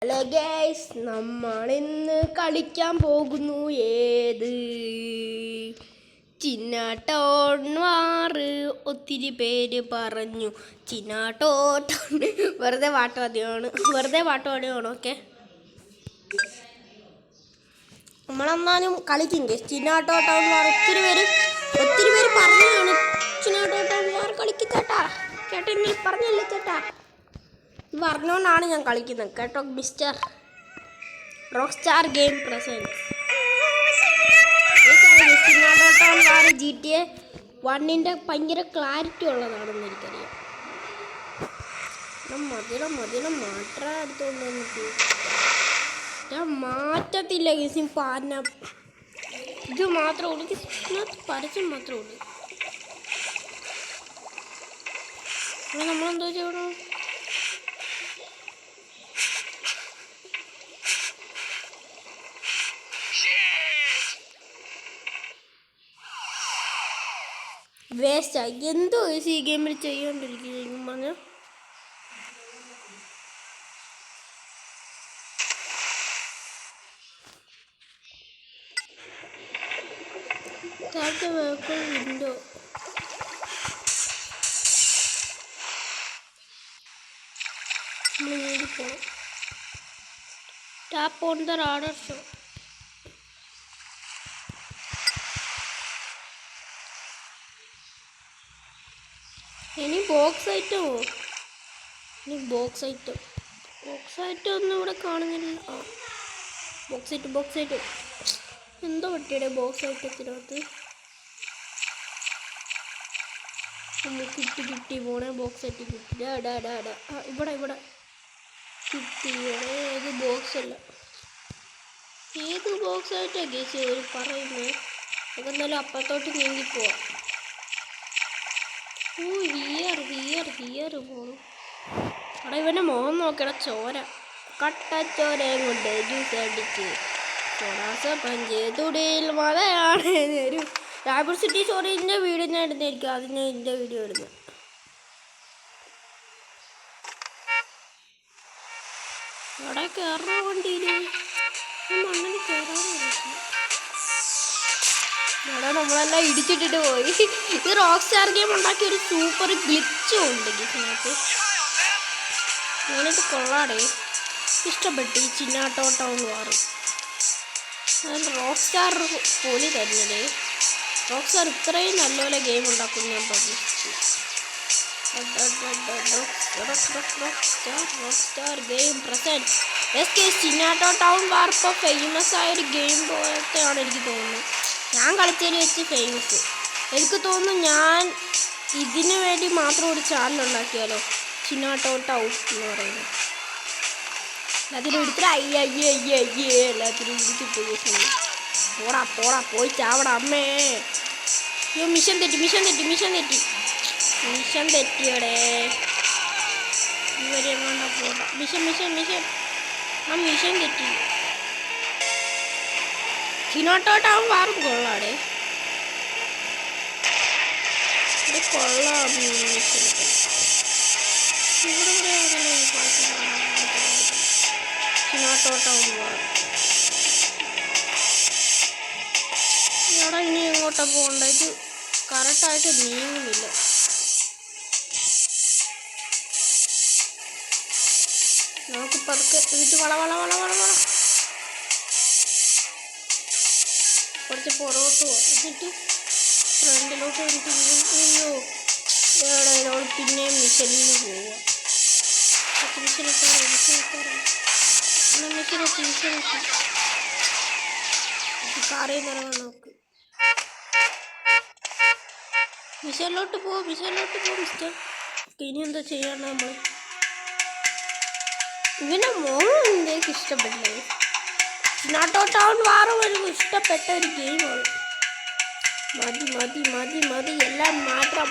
Hello guys, നമ്മളിന്ന് കളിക്കാൻ പോകുന്നു. ഏത് ചിന്നാട്ടോൺ വാറ്. ഒത്തിരി പേര് പറഞ്ഞു ചിന്നാട്ടോട്ടോൺ. വെറുതെ പാട്ടുപാടിയാണ്. ഓക്കെ, നമ്മളെന്നാലും കളിക്കും ഗൈസ്. ചിന്നാട്ടോട്ടോൺ വാർ ഒത്തിരി പേര് പറഞ്ഞാണ് ചിന്നാട്ടോട്ടോൺ വാർ കളിക്കും ചേട്ടാ. നീ പറഞ്ഞല്ലേ ചേട്ടാ, പറഞ്ഞുകൊണ്ടാണ് ഞാൻ കളിക്കുന്നത് കേട്ടോ. Mister Rockstar game presents GTA 1 ഭയങ്കര ക്ലാരിറ്റി ഉള്ളതാണെന്ന് എനിക്കറിയാം. മതിലം മാറ്റാ എടുത്തോണ്ട് വന്നിട്ട് ഞാൻ മാറ്റത്തില്ല ഗീസിം പാന. ഇത് മാത്രമേ ഉള്ളൂ, പരസ്യം മാത്രമേ ഉള്ളൂ. നമ്മളെന്തോ ചെയ്യണം? വേസ്റ്റായി എന്തോ ഈ ഗെയിമിൽ ചെയ്യോണ്ടിരിക്കും പറഞ്ഞ. Window tap on the radar show. ഇനി ബോക്സ് ഐറ്റം ഒന്നും ഇവിടെ കാണുന്നില്ല. ബോക്സ് ഐറ്റം എന്തോ പറ്റിയുടെ ബോക്സ് ഐറ്റത്തിനകത്ത് കിട്ടി പോണേ. ബോക്സ് ഐറ്റം കിട്ടി. ഇവിടെ കിട്ടി. ഏത് ബോക്സ് അല്ല, ഏത് ബോക്സ് ആയിട്ടാ ഗേസ് ഒരു പറയുന്നത്. നമുക്ക് എന്നാലും അപ്പുറത്തോട്ട് നീങ്ങിപ്പോവാം. ഹിയർ പോണു. അവിടെ ഇവൻ്റെ മുഖം നോക്കട, ചോര, കട്ടച്ചോരയും കൊണ്ട് ജ്യൂസ് അടിച്ച് പഞ്ച് തുടിയിൽ മതയാണ്. ഒരു റാബിൾ സിറ്റി സ്റ്റോറിൻ്റെ വീഡിയോ ഞാൻ ഇടുന്നതായിരിക്കും. അത് ഞാൻ എൻ്റെ വീഡിയോ ഇടുന്നത്. അവിടെ കയറണ വണ്ടിയിൽ മണ്ണിൽ കയറാൻ നമ്മളെല്ലാം ഇടിച്ചിട്ടിട്ട് പോയി. ഇത് റോക്ക് സ്റ്റാർ ഗെയിം ഉണ്ടാക്കിയ ഒരു സൂപ്പർ ഗ്ലിച്ചും ഉണ്ട് ഇതിനകത്ത്. ഞാനിത് കൊള്ളാടേ, ഇഷ്ടപ്പെട്ടു ഈ ചിന്നാട്ടോട്ടോൺ വാർ. റോക്ക് സ്റ്റാർ പൊലി തരുന്നതേ. റോക്ക് സ്റ്റാർ ഇത്രയും നല്ലപോലെ ഗെയിം ഉണ്ടാക്കും ഞാൻ പ്രതീക്ഷിച്ചു. Rockstar game present. Chinatown war ഇപ്പോൾ ഫേമസ് ആയൊരു ഗെയിം പോലത്തെയാണ് എനിക്ക് തോന്നുന്നത്. ഞാൻ കളിച്ചതിൽ വെച്ച് ഫേമസ് എനിക്ക് തോന്നുന്നു. ഞാൻ ഇതിനു വേണ്ടി മാത്രം ഒരു ചാനൽ ഉണ്ടാക്കിയാലോ, ചിന്നാട്ടോട്ടോൺ എന്ന് പറയുന്നത്. എല്ലാത്തിനും എടുത്തിട്ട് എല്ലാത്തിനും ഇടിച്ചിട്ട് പോയി ചാവട അമ്മേ. അയ്യോ, മിഷൻ തെറ്റിയോടെ. ഇവരെ എങ്ങോട്ടാ പോടാ. മിഷൻ തെറ്റി. ചിന്നാട്ടോട്ടോൺ വാറും കൊള്ളാടേ, കൊള്ളാം. ചിന്നാട്ടോട്ടോൺ വാർ. ഇവിടെ ഇനി എങ്ങോട്ടാ പോകണ്ട? ഇത് കറക്റ്റായിട്ട് നീങ്ങുന്നില്ല. നമുക്ക് പതുക്കെ എന്നിട്ട് വള കുറച്ച് പുറകോട്ട് പോവാം. എന്നിട്ട് ഫ്രണ്ടിലോട്ട് എനിക്ക്. അയ്യോ, എവിടെ പിന്നെയും മിഷനിൽ പോവുക. മിഷനെത്തി. കാറിൽ നിന്ന് ഇറങ്ങാൻ നോക്ക്. മിഷനിലോട്ട് പോ മിസ്റ്റർ. ഇനി എന്താ ചെയ്യണം നമ്മൾ? ഇവൻ്റെ മോളും എനിക്ക് ഇഷ്ടപ്പെട്ടേ. ചിന്നാട്ടോട്ടോൺ വാറും ഒരു ഇഷ്ടപ്പെട്ട ഒരു ഗെയിമാണ്. മതി എല്ലാം മാറ്റാം.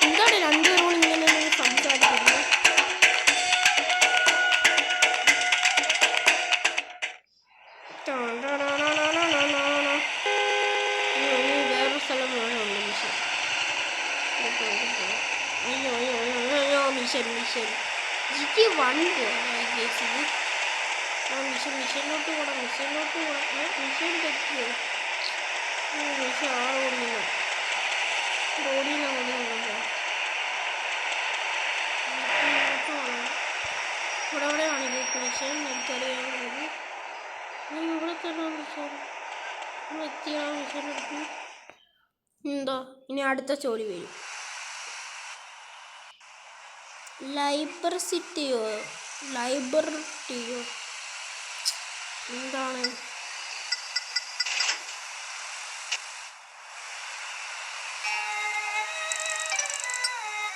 എന്താണ് രണ്ടുപേരും ഇങ്ങനെ സംസാരിക്കുന്നത്? വേറെ സ്ഥലം വേണം. അയ്യോ അയ്യോ അയ്യോ അയ്യോ മിഷൻ GT1 പോയി കേസ് ഇത്. മിഷനിലോട്ട് കൂടാം മിഷൻ പറ്റിയോ? മിഷൻ റോഡിൽ ഇവിടെ എവിടെയാണ് ഇത് മിഷൻ എനിക്കറിയാവുന്നത്. ഇവിടെ തന്നെ മിഷൻ എത്തിയാണ് മിഷൻ എടുത്ത്. എന്തോ ഇനി അടുത്ത ചോദ്യം വരും. ലൈബ്രറിറ്റിയോ എന്താണ്?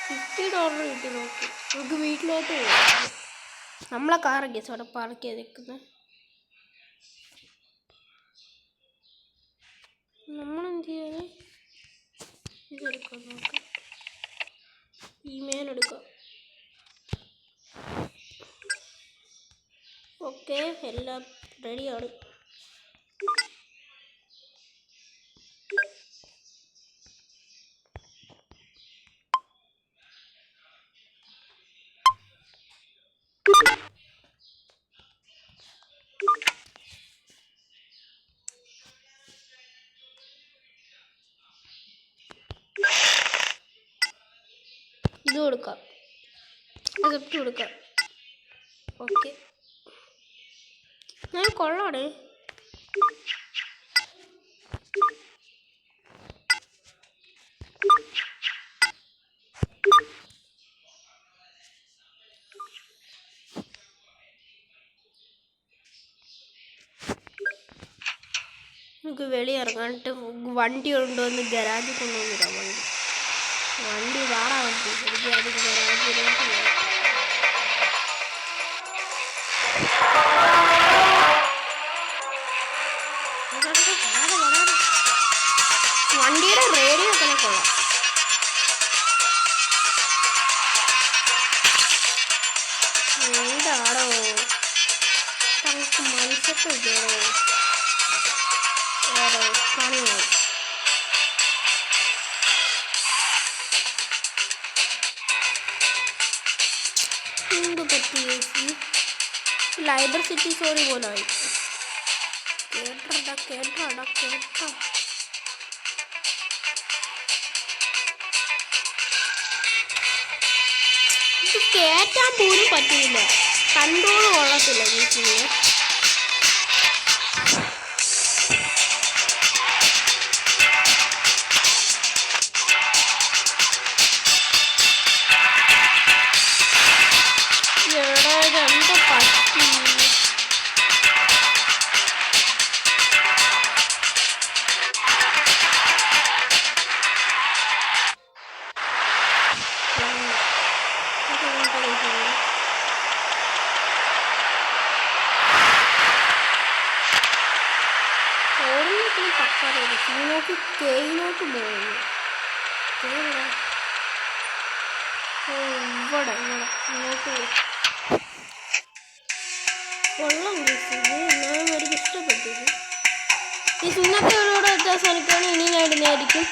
$50 കിട്ടി നോക്കി. നമുക്ക് വീട്ടിലോട്ട് പോകാം. നമ്മളെ കാറൊക്കെ അവിടെ പാർക്ക് ചെയ്തേക്കുന്നത്. നമ്മളെന്ത് ചെയ്യാൻ ഇതെടുക്കാം. നോക്കാം ഇമെയിൽ എടുക്കാം. ഓക്കെ എല്ലാം റെഡിയാണ്. ഇത് കൊടുക്കാം, അക്സെപ്റ്റ് കൊടുക്കാം. ഓക്കെ ഞാൻ കൊള്ളാണ്. നമുക്ക് വെളിയിറങ്ങാനിട്ട് വണ്ടി കൊണ്ടുവന്ന് ഗരാജിൽ കൊണ്ടുവന്നിടാം. വണ്ടി വാടാ വണ്ടി എനിക്ക് അത് ഗരാജിലോട്ട് പോകാം. വണ്ടിയുടെ റേഡിയോ ഒക്കെ കൊള്ളാം. എന്താടോ നമുക്ക് മനുഷ്യത്തെ കയറോ പണിയായി. എന്ത് പറ്റി ലൈബ്രറിറ്റി സോറി പോലായി. കേട്ടോ ഇത് കേറ്റാൻ പോലും പറ്റില്ല. കൺട്രോൾ കൊള്ളത്തില്ല വീട്ടില്. നോക്കി കെയിലോട്ട് പോകുന്നു. ഇവിടെ ഇങ്ങോട്ട് കൊള്ളം എല്ലാവരും എനിക്ക് ഇഷ്ടപ്പെട്ടു. ഈ സുന്നത്തെ വ്യത്യാസം എനിക്കാണ്. ഇനി ഞാൻ ഇടുന്നതായിരിക്കും.